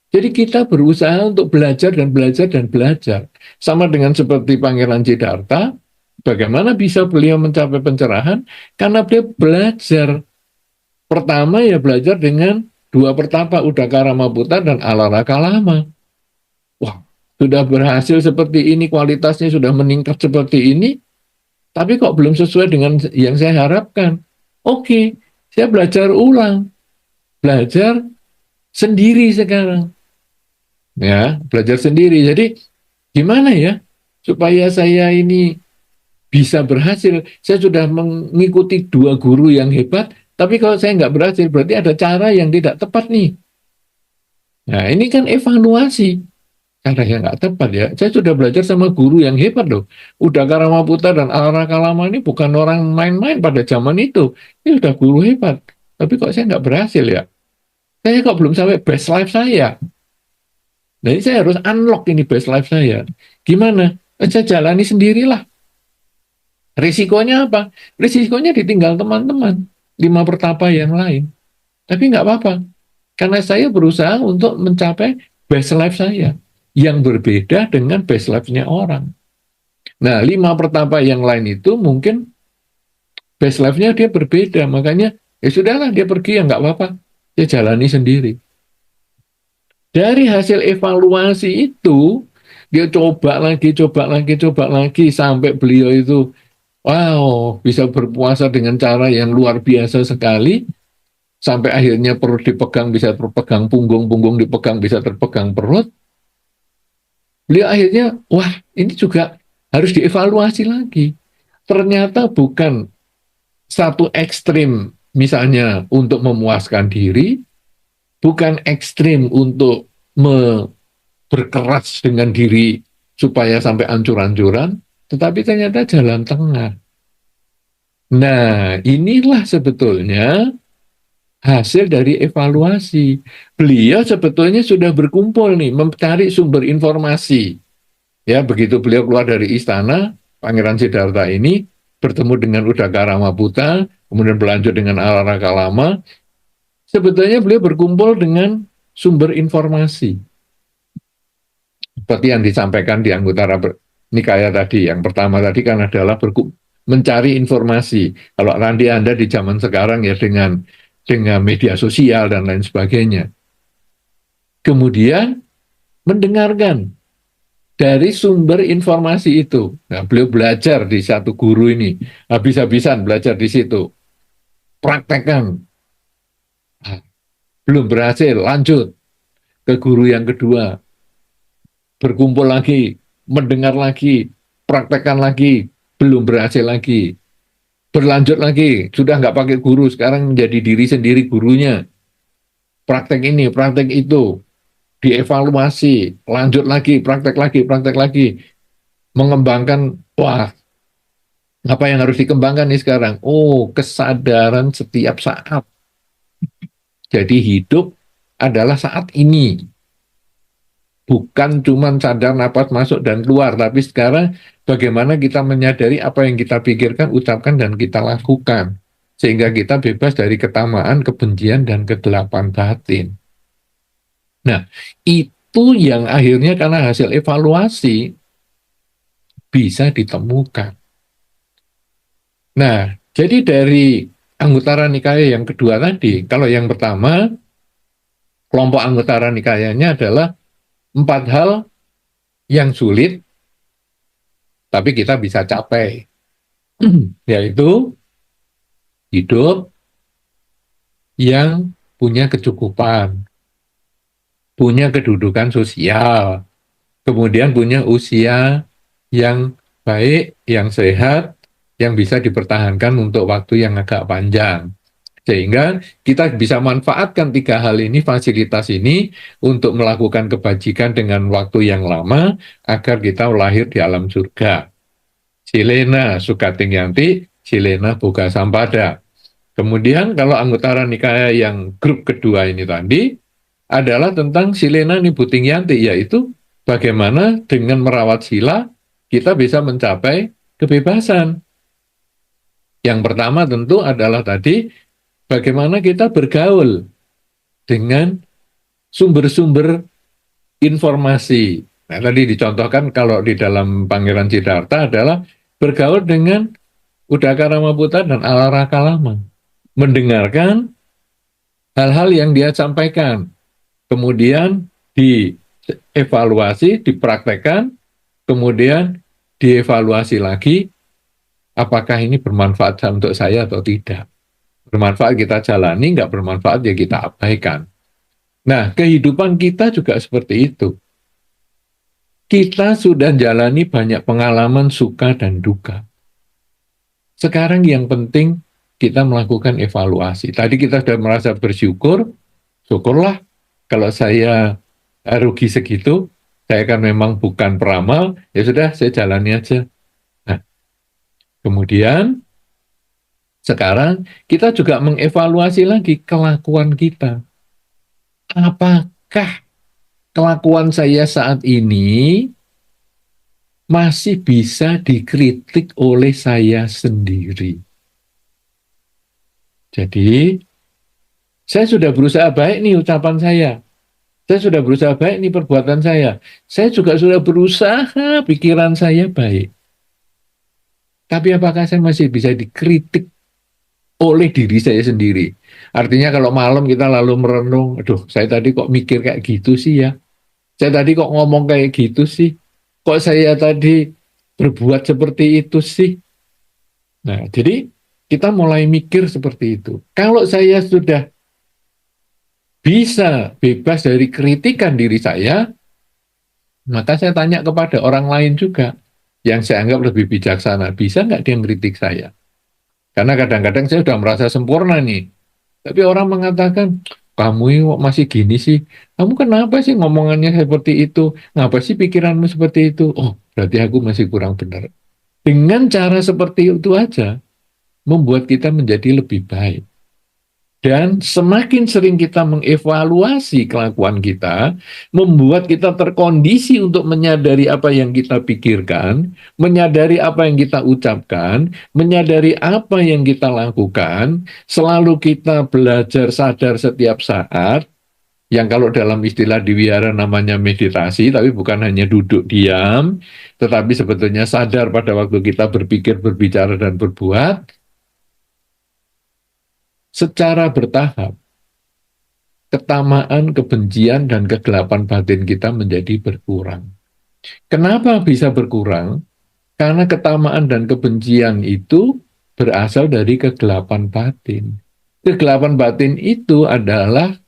Jadi kita berusaha untuk belajar dan belajar dan belajar. Sama dengan seperti Pangeran Siddhartha, bagaimana bisa beliau mencapai pencerahan? Karena beliau belajar. Pertama ya belajar dengan dua pertapa, Udakara Maputa dan Alara Kalama. Wah, sudah berhasil seperti ini, kualitasnya sudah meningkat seperti ini, tapi kok belum sesuai dengan yang saya harapkan. Oke, saya belajar ulang. Belajar sendiri sekarang. Ya, belajar sendiri. Jadi gimana ya supaya saya ini bisa berhasil? Saya sudah mengikuti dua guru yang hebat, tapi kalau saya nggak berhasil, berarti ada cara yang tidak tepat nih. Nah, ini kan evaluasi. Cara yang nggak tepat ya. Saya sudah belajar sama guru yang hebat loh. Udakara Maputa dan Alara Kalama ini bukan orang main-main pada zaman itu. Ini sudah guru hebat. Tapi kok saya nggak berhasil ya? Saya kok belum sampai best life saya? Nah, ini saya harus unlock ini best life saya. Gimana? Saya jalani sendirilah. Risikonya apa? Risikonya ditinggal teman-teman, 5 pertapa yang lain. Tapi nggak apa-apa, karena saya berusaha untuk mencapai best life saya, yang berbeda dengan best life-nya orang. Nah, 5 pertapa yang lain itu mungkin best life-nya dia berbeda, makanya ya sudahlah dia pergi ya nggak apa-apa, dia jalani sendiri. Dari hasil evaluasi itu, dia coba lagi, coba lagi, coba lagi, sampai beliau itu, wow, bisa berpuasa dengan cara yang luar biasa sekali, sampai akhirnya perut dipegang, bisa terpegang punggung, punggung dipegang, bisa terpegang perut. Beliau akhirnya, wah, ini juga harus dievaluasi lagi. Ternyata bukan satu ekstrim, misalnya untuk memuaskan diri, bukan ekstrim untuk berkeras dengan diri supaya sampai ancur-ancuran, tetapi ternyata jalan tengah. Nah, inilah sebetulnya hasil dari evaluasi. Beliau sebetulnya sudah berkumpul nih, mencari sumber informasi. Ya, begitu beliau keluar dari istana, Pangeran Siddhartha ini bertemu dengan Udakara Maputa, kemudian berlanjut dengan Alaraka Lama. Sebetulnya beliau berkumpul dengan sumber informasi. Seperti yang disampaikan di Anguttara Nikaya tadi. Yang pertama tadi kan adalah mencari informasi. Kalau nanti Anda di zaman sekarang ya dengan media sosial dan lain sebagainya. Kemudian mendengarkan dari sumber informasi itu. Nah, beliau belajar di satu guru ini, habis-habisan belajar di situ. Praktekkan. Nah, belum berhasil, lanjut ke guru yang kedua. Berkumpul lagi, mendengar lagi, praktekkan lagi, belum berhasil lagi. Berlanjut lagi, sudah nggak pakai guru, sekarang menjadi diri sendiri gurunya. Praktek ini, praktek itu, dievaluasi, lanjut lagi, praktek lagi, mengembangkan, wah, apa yang harus dikembangkan nih sekarang? Oh, kesadaran setiap saat. Jadi hidup adalah saat ini. Bukan cuma sadar napas masuk dan keluar, tapi sekarang bagaimana kita menyadari apa yang kita pikirkan, ucapkan, dan kita lakukan. Sehingga kita bebas dari ketamaan, kebencian, dan kegelapan batin. Nah, itu yang akhirnya karena hasil evaluasi bisa ditemukan. Nah, jadi dari Anguttara Nikaya yang kedua tadi, kalau yang pertama, kelompok Anguttara Nikayanya adalah 4 hal yang sulit, tapi kita bisa capai, yaitu hidup yang punya kecukupan, punya kedudukan sosial, kemudian punya usia yang baik, yang sehat, yang bisa dipertahankan untuk waktu yang agak panjang. Sehingga kita bisa manfaatkan 3 hal ini, fasilitas ini, untuk melakukan kebajikan dengan waktu yang lama, agar kita lahir di alam surga. Silena Sukating Yanti, Silena Boga Sampada. Kemudian kalau Anguttara Nikaya yang grup kedua ini tadi, adalah tentang Silena Nibuting Yanti, yaitu bagaimana dengan merawat sila, kita bisa mencapai kebebasan. Yang pertama tentu adalah tadi, bagaimana kita bergaul dengan sumber-sumber informasi. Nah, tadi dicontohkan kalau di dalam Pangeran Siddhartha adalah bergaul dengan Udakara Maputa dan Alaraka Lama. Mendengarkan hal-hal yang dia sampaikan. Kemudian dievaluasi, dipraktekkan, kemudian dievaluasi lagi, apakah ini bermanfaat untuk saya atau tidak. Bermanfaat kita jalani, nggak bermanfaat ya kita abaikan. Nah, kehidupan kita juga seperti itu. Kita sudah jalani banyak pengalaman suka dan duka. Sekarang yang penting kita melakukan evaluasi. Tadi kita sudah merasa bersyukur, syukurlah kalau saya rugi segitu, saya kan memang bukan peramal, ya sudah saya jalani aja. Nah, kemudian sekarang kita juga mengevaluasi lagi kelakuan kita. Apakah kelakuan saya saat ini masih bisa dikritik oleh saya sendiri. Jadi, saya sudah berusaha baik nih ucapan saya. Saya sudah berusaha baik nih perbuatan saya. Saya juga sudah berusaha pikiran saya baik. Tapi apakah saya masih bisa dikritik oleh diri saya sendiri? Artinya kalau malam kita lalu merenung, aduh saya tadi kok mikir kayak gitu sih ya. Saya tadi kok ngomong kayak gitu sih. Kok saya tadi berbuat seperti itu sih. Nah, jadi kita mulai mikir seperti itu. Kalau saya sudah bisa bebas dari kritikan diri saya, maka saya tanya kepada orang lain juga yang saya anggap lebih bijaksana. Bisa nggak dia ngeritik saya? Karena kadang-kadang saya sudah merasa sempurna nih. Tapi orang mengatakan, kamu ini kok masih gini sih? Kamu kenapa sih ngomongannya seperti itu? Ngapa sih pikiranmu seperti itu? Oh, berarti aku masih kurang benar. Dengan cara seperti itu aja, membuat kita menjadi lebih baik. Dan semakin sering kita mengevaluasi kelakuan kita, membuat kita terkondisi untuk menyadari apa yang kita pikirkan, menyadari apa yang kita ucapkan, menyadari apa yang kita lakukan, selalu kita belajar sadar setiap saat, yang kalau dalam istilah di wihara namanya meditasi, tapi bukan hanya duduk diam, tetapi sebetulnya sadar pada waktu kita berpikir, berbicara, dan berbuat, secara bertahap ketamaan, kebencian, dan kegelapan batin kita menjadi berkurang. Kenapa bisa berkurang? Karena ketamaan dan kebencian itu berasal dari kegelapan batin. Kegelapan batin itu adalah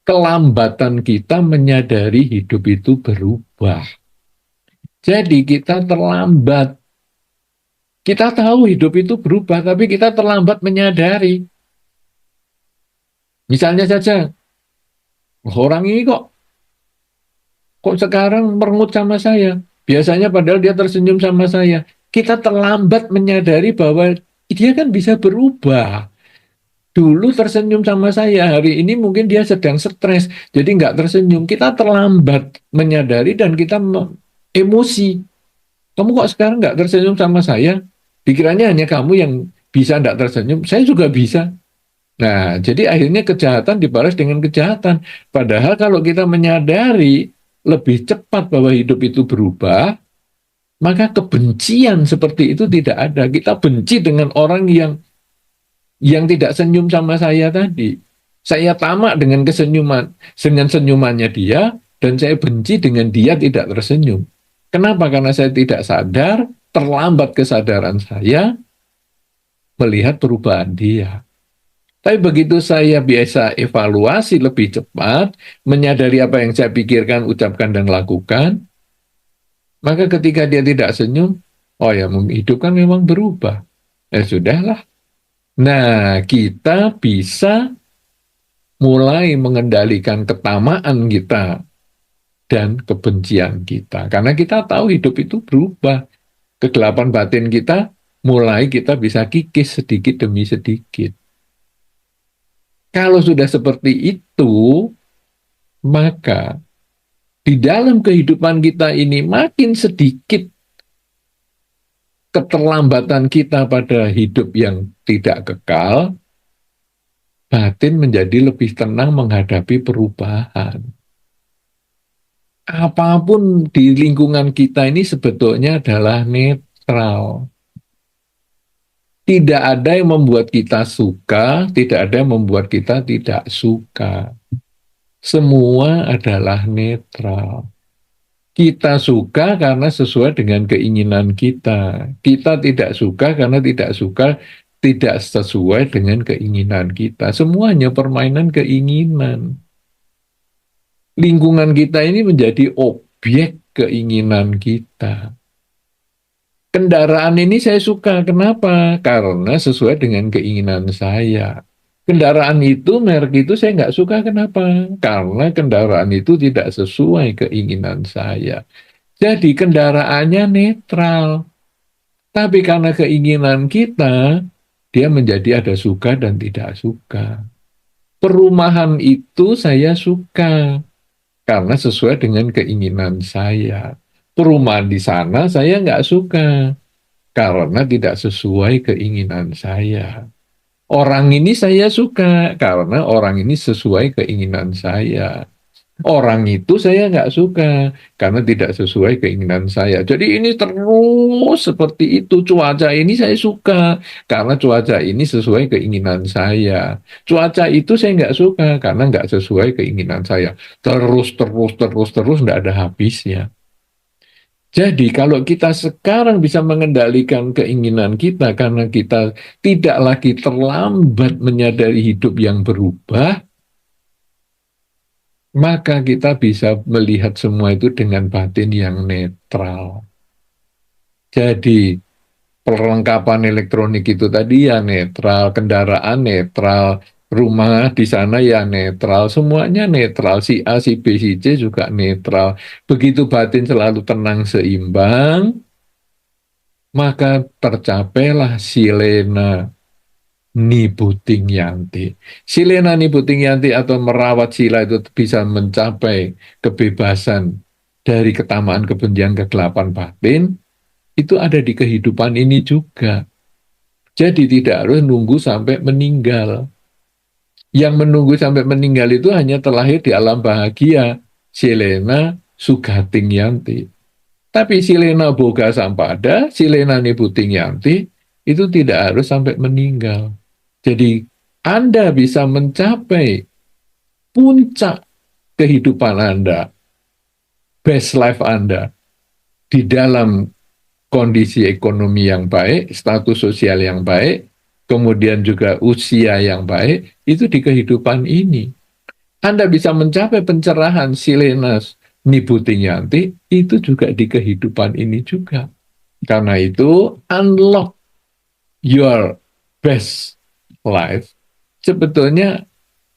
kelambatan kita menyadari hidup itu berubah. Jadi kita terlambat. Kita tahu hidup itu berubah, tapi kita terlambat menyadari. Misalnya saja, orang ini kok sekarang merengut sama saya? Biasanya padahal dia tersenyum sama saya. Kita terlambat menyadari bahwa dia kan bisa berubah. Dulu tersenyum sama saya, hari ini mungkin dia sedang stres, jadi nggak tersenyum. Kita terlambat menyadari dan kita emosi. Kamu kok sekarang nggak tersenyum sama saya? Pikirannya hanya kamu yang bisa nggak tersenyum, saya juga bisa. Nah, jadi akhirnya kejahatan dibalas dengan kejahatan. Padahal kalau kita menyadari lebih cepat bahwa hidup itu berubah, maka kebencian seperti itu tidak ada. Kita benci dengan orang yang tidak senyum sama saya tadi. Saya tamak dengan dengan senyumannya dia, dan saya benci dengan dia tidak tersenyum. Kenapa? Karena saya tidak sadar, terlambat kesadaran saya melihat perubahan dia. Tapi begitu saya biasa evaluasi lebih cepat, menyadari apa yang saya pikirkan, ucapkan, dan lakukan, maka ketika dia tidak senyum, oh ya, hidup kan memang berubah. Ya sudahlah. Nah, kita bisa mulai mengendalikan ketamaan kita dan kebencian kita. Karena kita tahu hidup itu berubah. Kegelapan batin kita mulai kita bisa kikis sedikit demi sedikit. Kalau sudah seperti itu, maka di dalam kehidupan kita ini makin sedikit keterlambatan kita pada hidup yang tidak kekal, batin menjadi lebih tenang menghadapi perubahan. Apapun di lingkungan kita ini sebetulnya adalah netral. Tidak ada yang membuat kita suka, tidak ada yang membuat kita tidak suka. Semua adalah netral. Kita suka karena sesuai dengan keinginan kita. Kita tidak suka karena tidak suka, tidak sesuai dengan keinginan kita. Semuanya permainan keinginan. Lingkungan kita ini menjadi objek keinginan kita. Kendaraan ini saya suka. Kenapa? Karena sesuai dengan keinginan saya. Kendaraan itu, merek itu saya nggak suka. Kenapa? Karena kendaraan itu tidak sesuai keinginan saya. Jadi kendaraannya netral. Tapi karena keinginan kita, dia menjadi ada suka dan tidak suka. Perumahan itu saya suka karena sesuai dengan keinginan saya. perumahan di sana saya nggak suka karena tidak sesuai keinginan saya. Orang ini saya suka karena orang ini sesuai keinginan saya. Orang itu saya nggak suka karena tidak sesuai keinginan saya. Jadi ini terus seperti itu. Cuaca ini saya suka karena cuaca ini sesuai keinginan saya. Cuaca itu saya nggak suka karena nggak sesuai keinginan saya. Terus nggak ada habisnya. Jadi kalau kita sekarang bisa mengendalikan keinginan kita karena kita tidak lagi terlambat menyadari hidup yang berubah, maka kita bisa melihat semua itu dengan batin yang netral. Jadi perlengkapan elektronik itu tadi ya netral, kendaraan netral, rumah di sana ya netral, semuanya netral. Si A, si B, si C juga netral. Begitu batin selalu tenang seimbang, maka tercapailah silena Nibuting Yanti. Silena Nibuting Yanti atau merawat sila itu bisa mencapai kebebasan dari ketamaan, kebencian, kegelapan batin, itu ada di kehidupan ini juga. Jadi tidak harus nunggu sampai meninggal. Yang menunggu sampai meninggal itu hanya terlahir di alam bahagia. Silena Sugating Yanti. Tapi Silena Boga Sampada, Silena Nibuting Yanti, itu tidak harus sampai meninggal. Jadi Anda bisa mencapai puncak kehidupan Anda, best life Anda, di dalam kondisi ekonomi yang baik, status sosial yang baik, kemudian juga usia yang baik, itu di kehidupan ini. Anda bisa mencapai pencerahan Silenas Nibuting Yanti, itu juga di kehidupan ini juga. Karena itu, unlock your best life, sebetulnya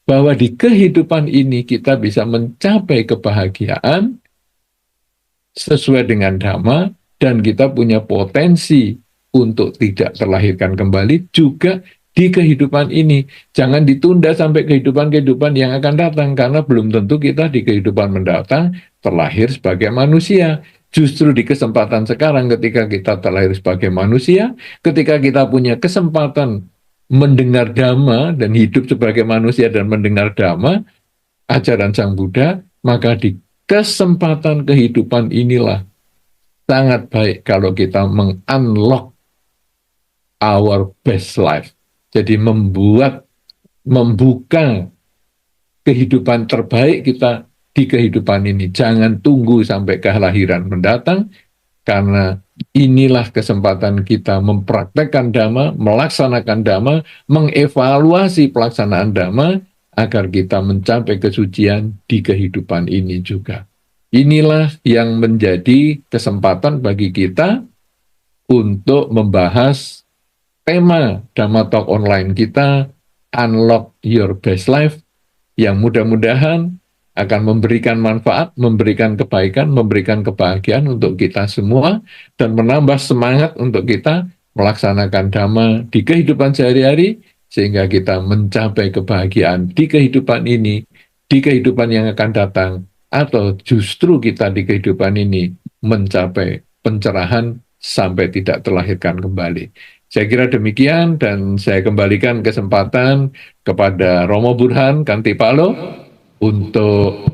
bahwa di kehidupan ini kita bisa mencapai kebahagiaan sesuai dengan dhamma dan kita punya potensi untuk tidak terlahirkan kembali juga di kehidupan ini. Jangan ditunda sampai kehidupan-kehidupan yang akan datang karena belum tentu kita di kehidupan mendatang terlahir sebagai manusia. Justru di kesempatan sekarang ketika kita terlahir sebagai manusia, ketika kita punya kesempatan mendengar dhamma dan hidup sebagai manusia dan mendengar dhamma, ajaran Sang Buddha, maka di kesempatan kehidupan inilah sangat baik kalau kita meng-unlock our best life. Jadi membuka kehidupan terbaik kita di kehidupan ini. Jangan tunggu sampai kelahiran mendatang, karena inilah kesempatan kita mempraktekkan dhamma, melaksanakan dhamma, mengevaluasi pelaksanaan dhamma, agar kita mencapai kesucian di kehidupan ini juga. Inilah yang menjadi kesempatan bagi kita untuk membahas tema Dhamma Talk Online kita, Unlock Your Best Life, yang mudah-mudahan akan memberikan manfaat, memberikan kebaikan, memberikan kebahagiaan untuk kita semua, dan menambah semangat untuk kita melaksanakan Dhamma di kehidupan sehari-hari, sehingga kita mencapai kebahagiaan di kehidupan ini, di kehidupan yang akan datang, atau justru kita di kehidupan ini mencapai pencerahan sampai tidak terlahirkan kembali. Saya kira demikian, dan saya kembalikan kesempatan kepada Romo Burhan Kantipalo untuk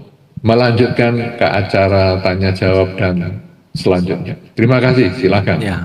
melanjutkan ke acara tanya jawab dan selanjutnya. Terima kasih, silakan. Ya,